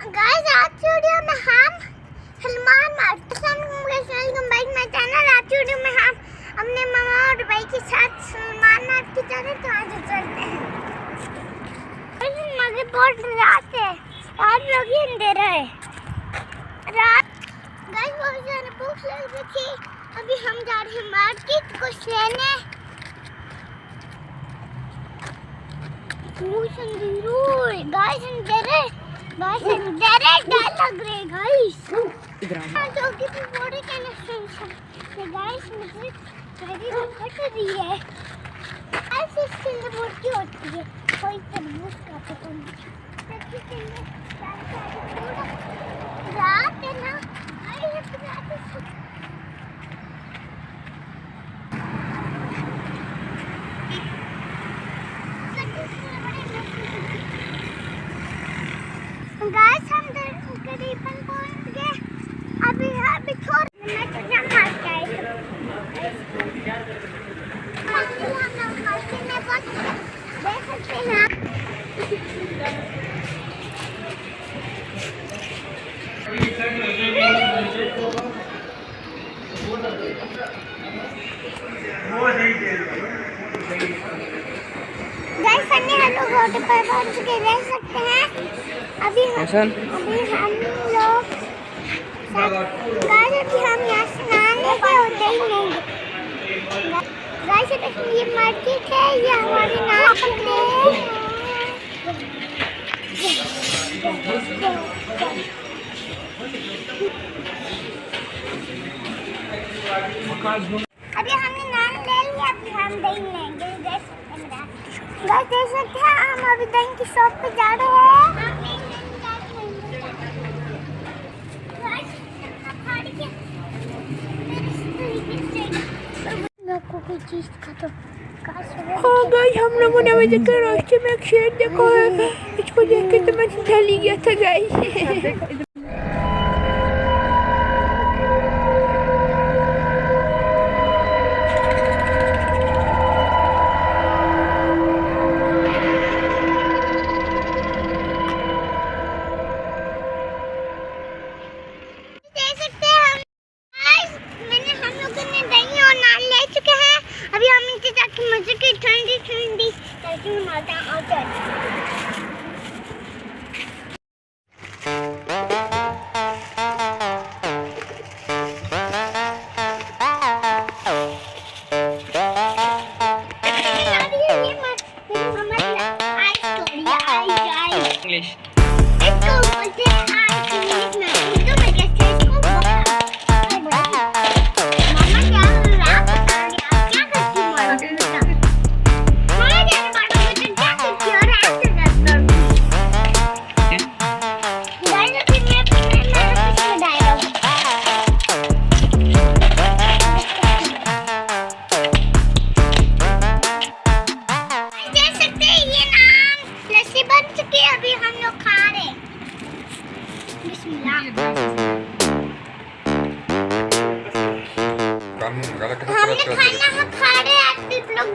Guys आज video में हम Salman welcome back my channel. आज वीडियो में हम अपने मामा और भाई के साथ सलमान मार्ट की तरह तो आज चलते हैं। मगर बहुत रात है, आज लोग ही अंधेरा है रात। गाइस बहुत ज़्यादा भूख लग रही थी, अभी हम जा रहे हैं मार्केट कुछ लेने। गाइस अंधेरे डर लग रहे गाइस। जो कि बॉडी कनेक्शन है गाइस, मुझे गाड़ी फट रही है। ऐसे इसके लिए बोलती होती है कोई तरबूज का तो रात है ना। गाइस हम करीबन पहुंच गए। अभी थोड़ा मैं तो यहाँ भाग गए। देख सकते हैं गाइस फनी हम लोग रोड पर पहुंच के देख सकते हैं। अभी हम लोग गाइस अभी हम यहाँ से नहाने के होते ही नहीं। गाइस देखिए ये मार्केट है, ये हमारे नाम पकड़े अभी हमने नाम ले लिया, अभी हम दही लेंगे। गाइस देख सकते हैं हम अभी दही की शॉप पे जा रहे हैं। आपको कोई चीज का तो हाँ गाइस हम लोगों ने अभी देखकर रास्ते में एक शेर देखा है, इसको देख के तो मैं चली गया था गाइस। मजे की ठंडी ठंडी माता इंग्लिश अभी हम लोग खा रहे हैं। बिस्मिल्लाह। हमने खाना खा रहे हैं। आप लोग